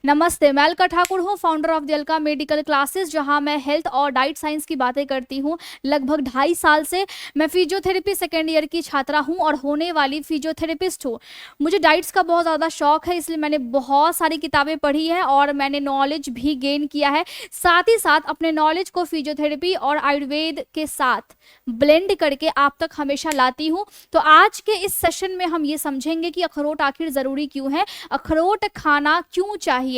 नमस्ते, मैं अलका ठाकुर हूँ, founder of the Alka medical classes, जहाँ मैं हेल्थ और डाइट साइंस की बातें करती हूँ। लगभग 2.5 साल से मैं फिजियोथेरेपी सेकेंड ईयर की छात्रा हूँ और होने वाली फिजियोथेरेपिस्ट हूँ। मुझे डाइट्स का बहुत ज़्यादा शौक है, इसलिए मैंने बहुत सारी किताबें पढ़ी है और मैंने नॉलेज भी गेन किया है। साथ ही साथ अपने नॉलेज को फिजियोथेरेपी और आयुर्वेद के साथ ब्लेंड करके आप तक हमेशा लाती हूँ। तो आज के इस सेशन में हम ये समझेंगे कि अखरोट आखिर ज़रूरी क्यों है, अखरोट खाना क्यों चाहिए।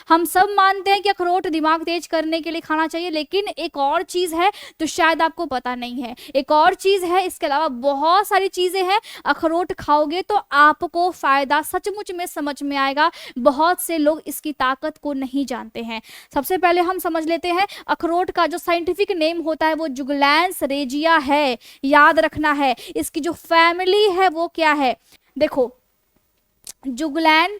हम सब मानते हैं कि अखरोट दिमाग तेज करने के लिए खाना चाहिए, लेकिन एक और चीज़ है तो शायद आपको पता नहीं है। एक और चीज़ है, इसके अलावा बहुत सारी चीज़ें हैं। अखरोट खाओगे तो आपको फ़ायदा सचमुच में समझ में आएगा। बहुत से लोग इसकी ताकत को नहीं जानते हैं। सबसे पहले हम समझ लेते हैं, अखरोट का जो साइंटिफिक नेम होता है वो जुगलैंस रेजिया है। याद रखना है। इसकी जो फैमिली है वो क्या है, देखो जुगलैन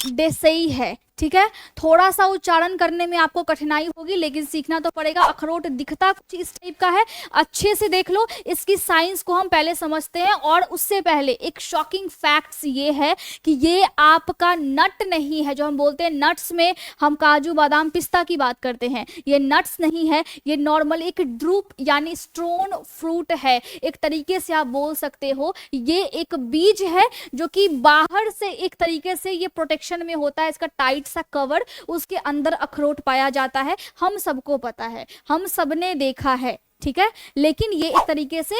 डेसेई है। ठीक है, थोड़ा सा उच्चारण करने में आपको कठिनाई होगी, लेकिन सीखना तो पड़ेगा। अखरोट दिखता कुछ इस टाइप का है, अच्छे से देख लो। इसकी साइंस को हम पहले समझते हैं, और उससे पहले एक शॉकिंग फैक्ट्स ये है कि ये आपका नट नहीं है। जो हम बोलते हैं नट्स में हम काजू बादाम पिस्ता की बात करते हैं, ये नट्स नहीं है, ये नॉर्मल एक ड्रूप यानी स्टोन फ्रूट है। एक तरीके से आप बोल सकते हो ये एक बीज है जो कि बाहर से एक तरीके से ये प्रोटेक्शन में होता है, इसका टाइट सा कवर, उसके अंदर अखरोट पाया जाता है। हम सबको पता है, हम सबने देखा है। ठीक है, लेकिन ये एक तरीके से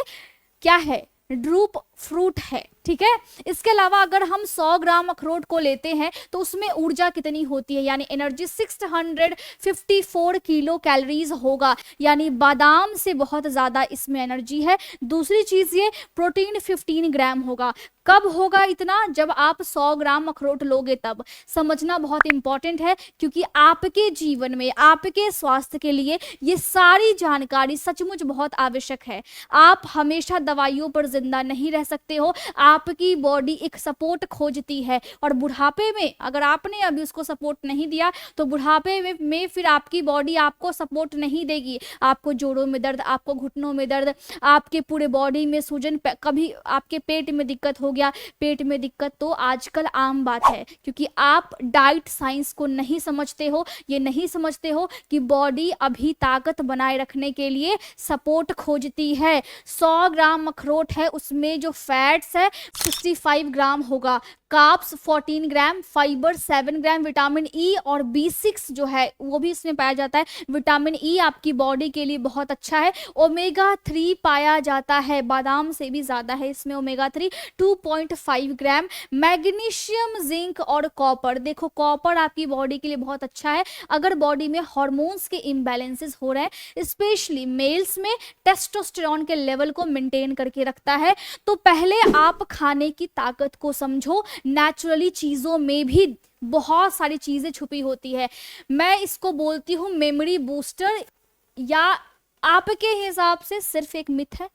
क्या है, ड्रूप फ्रूट है। ठीक है, इसके अलावा अगर हम 100 ग्राम अखरोट को लेते हैं तो उसमें ऊर्जा कितनी होती है, यानी एनर्जी 654 किलो कैलोरीज होगा, यानी बादाम से बहुत ज्यादा इसमें एनर्जी है। दूसरी चीज ये प्रोटीन 15 ग्राम होगा। कब होगा इतना, जब आप 100 ग्राम अखरोट लोगे तब। समझना बहुत इंपॉर्टेंट है, क्योंकि आपके जीवन में आपके स्वास्थ्य के लिए ये सारी जानकारी सचमुच बहुत आवश्यक है। आप हमेशा दवाइयों पर जिंदा नहीं रह सकते हो, आपकी बॉडी एक सपोर्ट खोजती है, और बुढ़ापे में अगर आपने अभी उसको सपोर्ट नहीं दिया तो बुढ़ापे में फिर आपकी बॉडी आपको सपोर्ट नहीं देगी। आपको जोड़ों में दर्द, आपको घुटनों में दर्द, आपके पूरे बॉडी में सूजन, कभी आपके पेट में दिक्कत हो गया। पेट में दिक्कत तो आजकल आम बात है, क्योंकि आप डाइट साइंस को नहीं समझते हो। ये नहीं समझते हो कि बॉडी अभी ताकत बनाए रखने के लिए सपोर्ट खोजती है। 100 ग्राम अखरोट है, उसमें जो फैट्स है 65 ग्राम होगा, कार्ब्स 14 ग्राम, फाइबर 7 ग्राम, विटामिन ई और B6 जो है वो भी इसमें पाया जाता है। विटामिन ई आपकी बॉडी के लिए बहुत अच्छा है। ओमेगा 3 पाया जाता है, बादाम से भी ज्यादा है इसमें ओमेगा 3, 2.5 ग्राम। मैग्नीशियम, जिंक और कॉपर, देखो कॉपर आपकी बॉडी के लिए बहुत अच्छा है। अगर बॉडी में हार्मोन्स के इम्बैलेंसेस हो रहे हैं, स्पेशली मेल्स में, टेस्टोस्टेरोन के लेवल को मेंटेन करके रखता है। तो पहले आप खाने की ताकत को समझो। नेचुरली चीजों में भी बहुत सारी चीजें छुपी होती है। मैं इसको बोलती हूँ मेमोरी बूस्टर, या आपके हिसाब से सिर्फ एक मिथ है।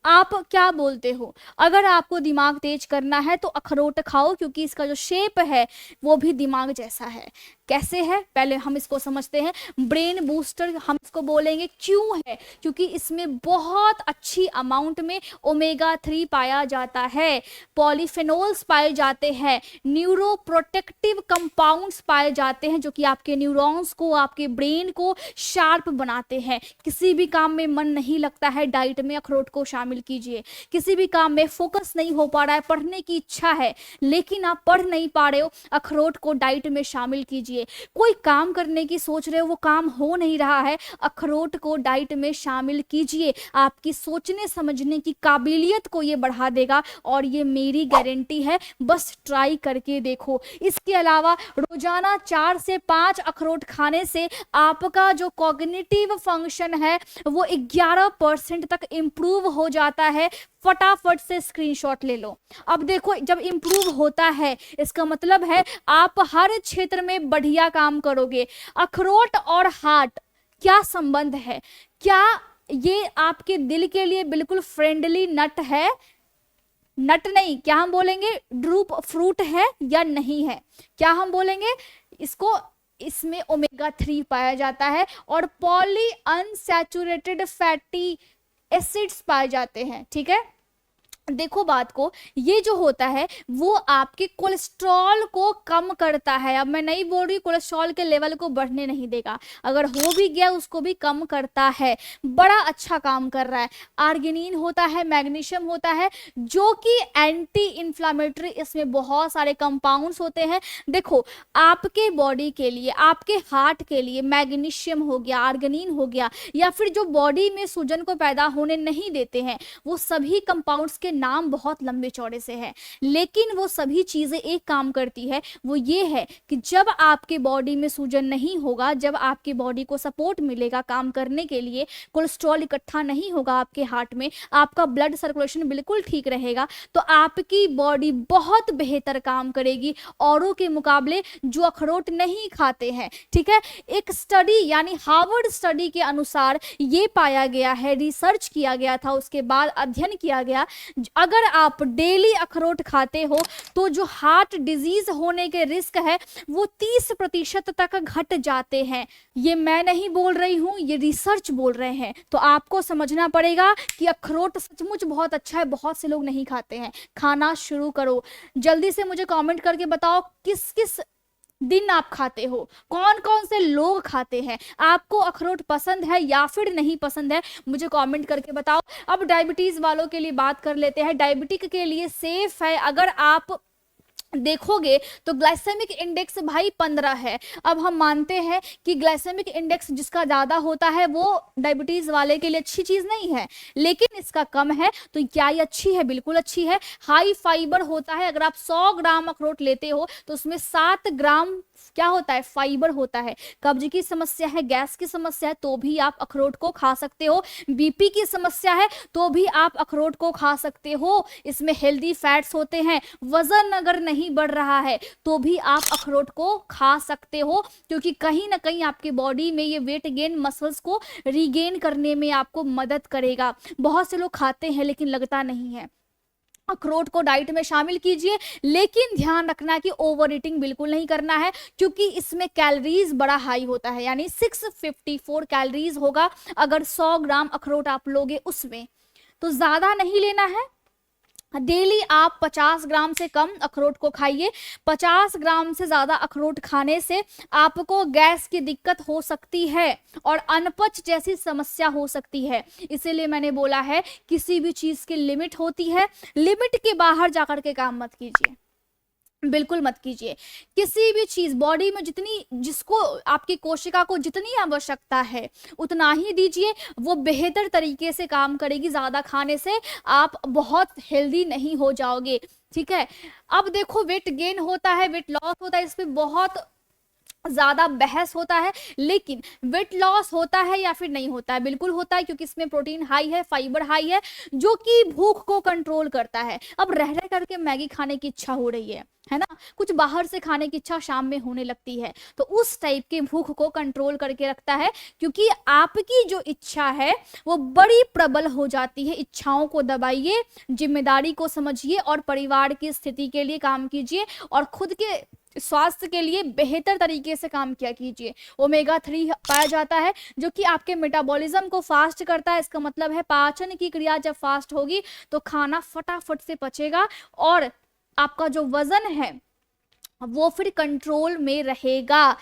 आप क्या बोलते हो? अगर आपको दिमाग तेज करना है तो अखरोट खाओ, क्योंकि इसका जो शेप है वो भी दिमाग जैसा है। कैसे है, पहले हम इसको समझते हैं। ब्रेन बूस्टर हम इसको बोलेंगे, क्यों है, क्योंकि इसमें बहुत अच्छी अमाउंट में ओमेगा 3 पाया जाता है, पॉलीफेनोल्स पाए जाते हैं, न्यूरो प्रोटेक्टिव कंपाउंड्स पाए जाते हैं, जो कि आपके न्यूरॉन्स को, आपके ब्रेन को शार्प बनाते हैं। किसी भी काम में मन नहीं लगता है, डाइट में अखरोट को शामिल कीजिए। किसी भी काम में फोकस नहीं हो पा रहा है, पढ़ने की इच्छा है लेकिन आप पढ़ नहीं पा रहे हो, अखरोट को डाइट में शामिल कीजिए। कोई काम करने की सोच रहे हो, वो काम हो नहीं रहा है, अखरोट को डाइट में शामिल कीजिए। आपकी सोचने समझने की काबिलियत को ये बढ़ा देगा, और ये मेरी गारंटी है, बस ट्राई करके देखो। इसके अलावा रोजाना 4 से 5 अखरोट खाने से आपका जो कॉग्निटिव फंक्शन है वो 11% तक इंप्रूव हो जाता है। फटाफट से स्क्रीनशॉट ले लो। अब देखो, जब इंप्रूव होता है इसका मतलब है आप हर क्षेत्र में बढ़िया काम करोगे। अखरोट और हार्ट क्या संबंध है? क्या ये आपके दिल के लिए बिल्कुल फ्रेंडली नट है? नट नहीं, क्या हम बोलेंगे, ड्रूप फ्रूट है या नहीं है? क्या हम बोलेंगे इसको? इसमें ओमेगा 3 पाया जाता है और पॉली अनसैचुरेटेड फैटी एसिड्स पाए जाते हैं। ठीक है, देखो बात को, ये जो होता है वो आपके कोलेस्ट्रॉल को कम करता है। अब मैं नहीं बोल रही कोलेस्ट्रॉल के लेवल को बढ़ने नहीं देगा, अगर हो भी गया उसको भी कम करता है, बड़ा अच्छा काम कर रहा है। आर्गिनिन होता है, मैग्नीशियम होता है, जो कि एंटी इंफ्लामेटरी, इसमें बहुत सारे कंपाउंड्स होते हैं। देखो आपके बॉडी के लिए, आपके हार्ट के लिए मैग्नीशियम हो गया, आर्गिनिन हो गया, या फिर जो बॉडी में सूजन को पैदा होने नहीं देते हैं, वो सभी कंपाउंड्स के नाम बहुत लंबे चौड़े से है, लेकिन वो सभी चीजें एक काम करती है, वो ये है कि जब आपके बॉडी में सूजन नहीं होगा, जब आपकी बॉडी को सपोर्ट मिलेगा काम करने के लिए, कोलेस्ट्रॉल इकट्ठा नहीं होगा आपके हार्ट में, आपका ब्लड सर्कुलेशन बिल्कुल ठीक रहेगा, तो आपकी बॉडी बहुत बेहतर काम करेगी औरों के मुकाबले जो अखरोट नहीं खाते हैं। ठीक है, एक स्टडी यानी हार्वर्ड स्टडी के अनुसार ये पाया गया है, रिसर्च किया गया था, उसके बाद अध्ययन किया गया, अगर आप डेली अखरोट खाते हो तो जो हार्ट डिजीज होने के रिस्क है वो 30% तक घट जाते हैं। ये मैं नहीं बोल रही हूं, ये रिसर्च बोल रहे हैं। तो आपको समझना पड़ेगा कि अखरोट सचमुच बहुत अच्छा है, बहुत से लोग नहीं खाते हैं, खाना शुरू करो। जल्दी से मुझे कमेंट करके बताओ किस किस दिन आप खाते हो, कौन कौन से लोग खाते हैं, आपको अखरोट पसंद है या फिर नहीं पसंद है, मुझे कमेंट करके बताओ। अब डायबिटीज वालों के लिए बात कर लेते हैं। डायबिटिक के लिए सेफ है, अगर आप देखोगे तो ग्लाइसेमिक इंडेक्स भाई 15 है। अब हम मानते हैं कि ग्लाइसेमिक इंडेक्स जिसका ज्यादा होता है वो डायबिटीज वाले के लिए अच्छी चीज नहीं है, लेकिन इसका कम है तो क्या ये अच्छी है? बिल्कुल अच्छी है। हाई फाइबर होता है, अगर आप 100 ग्राम अखरोट लेते हो तो उसमें 7 ग्राम क्या होता है? फाइबर होता है। कब्ज की समस्या है, गैस की समस्या है, तो भी आप अखरोट को खा सकते हो। बीपी की समस्या है तो भी आप अखरोट को खा सकते हो, इसमें हेल्दी फैट्स होते हैं। वजन अगर नहीं बढ़ रहा है तो भी आप अखरोट को खा सकते हो, क्योंकि कहीं ना कहीं आपके बॉडी में ये वेट गेन मसल्स को रीगेन करने में आपको मदद करेगा। बहुत से लोग खाते हैं लेकिन लगता नहीं है। अखरोट को डाइट में शामिल कीजिए, लेकिन ध्यान रखना कि ओवर ईटिंग बिल्कुल नहीं करना है, क्योंकि इसमें कैलोरीज बड़ा हाई होता है, यानी 654 कैलोरीज होगा अगर 100 ग्राम अखरोट आप लोगे उसमें, तो ज्यादा नहीं लेना है। डेली आप 50 ग्राम से कम अखरोट को खाइए। 50 ग्राम से ज्यादा अखरोट खाने से आपको गैस की दिक्कत हो सकती है और अनपच जैसी समस्या हो सकती है। इसीलिए मैंने बोला है किसी भी चीज की लिमिट होती है, लिमिट के बाहर जाकर के काम मत कीजिए, बिल्कुल मत कीजिए। किसी भी चीज बॉडी में जितनी, जिसको आपकी कोशिका को जितनी आवश्यकता है उतना ही दीजिए, वो बेहतर तरीके से काम करेगी। ज्यादा खाने से आप बहुत हेल्दी नहीं हो जाओगे। ठीक है, अब देखो वेट गेन होता है, वेट लॉस होता है, इस पे बहुत ज्यादा बहस होता है, लेकिन वेट लॉस होता है या फिर नहीं होता है? बिल्कुल होता है, क्योंकि इसमें प्रोटीन हाई है, फाइबर हाई है, जो कि भूख को कंट्रोल करता है। अब रह रह करके मैगी खाने की इच्छा हो रही है ना, कुछ बाहर से खाने की इच्छा शाम में होने लगती है, तो उस टाइप के भूख को कंट्रोल करके रखता है, क्योंकि आपकी जो इच्छा है वो बड़ी प्रबल हो जाती है। इच्छाओं को दबाइए, जिम्मेदारी को समझिए और परिवार की स्थिति के लिए काम कीजिए और खुद के स्वास्थ्य के लिए बेहतर तरीके से काम किया कीजिए। ओमेगा 3 पाया जाता है जो कि आपके मेटाबॉलिज्म को फास्ट करता है। इसका मतलब है पाचन की क्रिया जब फास्ट होगी तो खाना फटाफट से पचेगा और आपका जो वजन है वो फिर कंट्रोल में रहेगा।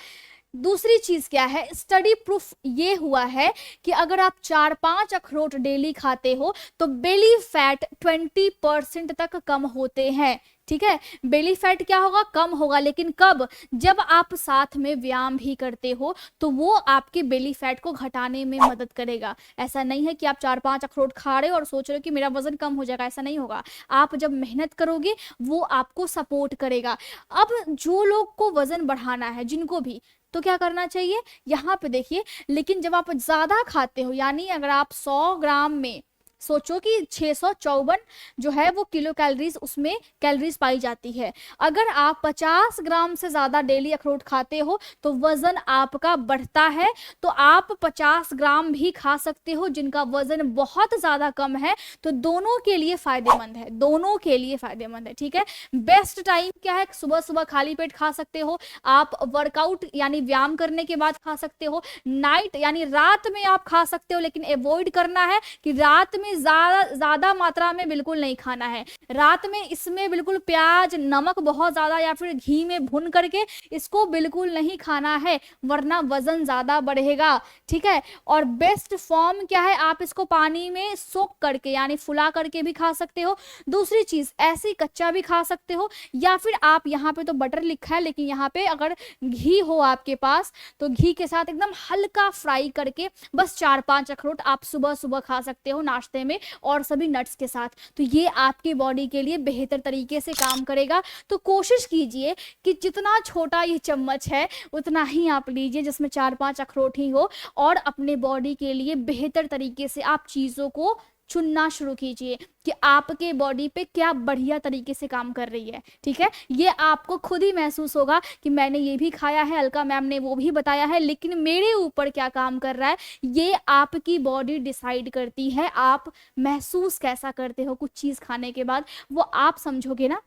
दूसरी चीज क्या है, स्टडी प्रूफ ये हुआ है कि अगर आप 4-5 अखरोट डेली खाते हो तो बेली फैट 20% तक कम होते हैं। ठीक है, बेली फैट क्या होगा? कम होगा, लेकिन कब? जब आप साथ में व्यायाम भी करते हो तो वो आपके बेली फैट को घटाने में मदद करेगा। ऐसा नहीं है कि आप 4-5 अखरोट खा रहे हो और सोच रहे हो कि मेरा वजन कम हो जाएगा, ऐसा नहीं होगा। आप जब मेहनत करोगे वो आपको सपोर्ट करेगा। अब जो लोग को वजन बढ़ाना है, जिनको भी, तो क्या करना चाहिए यहाँ पे देखिए, लेकिन जब आप ज्यादा खाते हो, यानी अगर आप 100 ग्राम में सोचो कि 654 जो है वो किलो कैलोरीज उसमें कैलोरीज पाई जाती है। अगर आप 50 ग्राम से ज्यादा डेली अखरोट खाते हो तो वजन आपका बढ़ता है, तो आप 50 ग्राम भी खा सकते हो। जिनका वजन बहुत ज्यादा कम है तो दोनों के लिए फायदेमंद है, दोनों के लिए फायदेमंद है। ठीक है, बेस्ट टाइम क्या है? सुबह सुबह खाली पेट खा सकते हो आप, वर्कआउट यानी व्यायाम करने के बाद खा सकते हो, नाइट यानी रात में आप खा सकते हो, लेकिन अवॉइड करना है कि रात में इसमें ज़्यादा मात्रा में बिल्कुल नहीं खाना है। रात में इसमें बिल्कुल प्याज, नमक बहुत ज़्यादा या फिर घी में भून करके इसको बिल्कुल नहीं खाना है, वरना वज़न ज़्यादा बढ़ेगा, ठीक है। और बेस्ट फॉर्म क्या है, आप इसको पानी में सोक करके यानी फुला करके भी खा सकते हो। दूसरी चीज़, ऐसे ही कच्चा भी खा सकते हो, या फिर आप यहाँ पे तो बटर लिखा है, लेकिन यहाँ पे अगर घी हो आपके पास तो घी के साथ एकदम हल्का फ्राई करके बस 4-5 अखरोट आप सुबह सुबह खा सकते हो नाश्ते में, और सभी नट्स के साथ। तो ये आपकी बॉडी के लिए बेहतर तरीके से काम करेगा। तो कोशिश कीजिए कि जितना छोटा ये चम्मच है उतना ही आप लीजिए, जिसमें 4-5 अखरोट ही हो, और अपने बॉडी के लिए बेहतर तरीके से आप चीज़ों को चुनना शुरू कीजिए कि आपके बॉडी पे क्या बढ़िया तरीके से काम कर रही है, ठीक है। ये आपको खुद ही महसूस होगा कि मैंने ये भी खाया है, अलका मैम ने वो भी बताया है, लेकिन मेरे ऊपर क्या काम कर रहा है, ये आपकी बॉडी डिसाइड करती है। आप महसूस कैसा करते हो कुछ चीज़ खाने के बाद, वो आप समझोगे ना।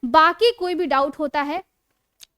बाकी कोई भी डाउट होता है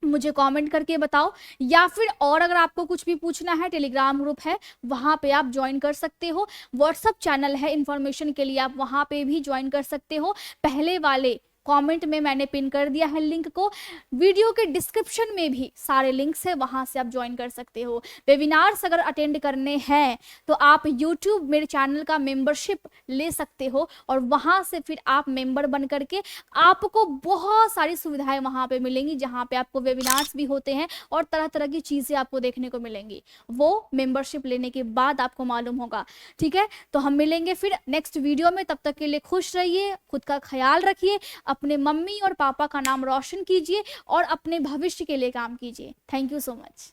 मुझे कमेंट करके बताओ, या फिर और अगर आपको कुछ भी पूछना है, टेलीग्राम ग्रुप है वहाँ पे आप ज्वाइन कर सकते हो, व्हाट्सअप चैनल है इन्फॉर्मेशन के लिए, आप वहाँ पे भी ज्वाइन कर सकते हो। पहले वाले कमेंट में मैंने पिन कर दिया है लिंक को, वीडियो के डिस्क्रिप्शन में भी सारे लिंक्स है, वहाँ से आप ज्वाइन कर सकते हो। वेबिनार्स अगर अटेंड करने हैं तो आप यूट्यूब मेरे चैनल का मेंबरशिप ले सकते हो, और वहाँ से फिर आप मेंबर बन करके आपको बहुत सारी सुविधाएं वहाँ पे मिलेंगी, जहाँ पे आपको वेबिनार्स भी होते हैं और तरह तरह की चीज़ें आपको देखने को मिलेंगी। वो मेंबरशिप लेने के बाद आपको मालूम होगा, ठीक है। तो हम मिलेंगे फिर नेक्स्ट वीडियो में, तब तक के लिए खुश रहिए, खुद का ख्याल रखिए, अपने मम्मी और पापा का नाम रोशन कीजिए और अपने भविष्य के लिए काम कीजिए। Thank you so much.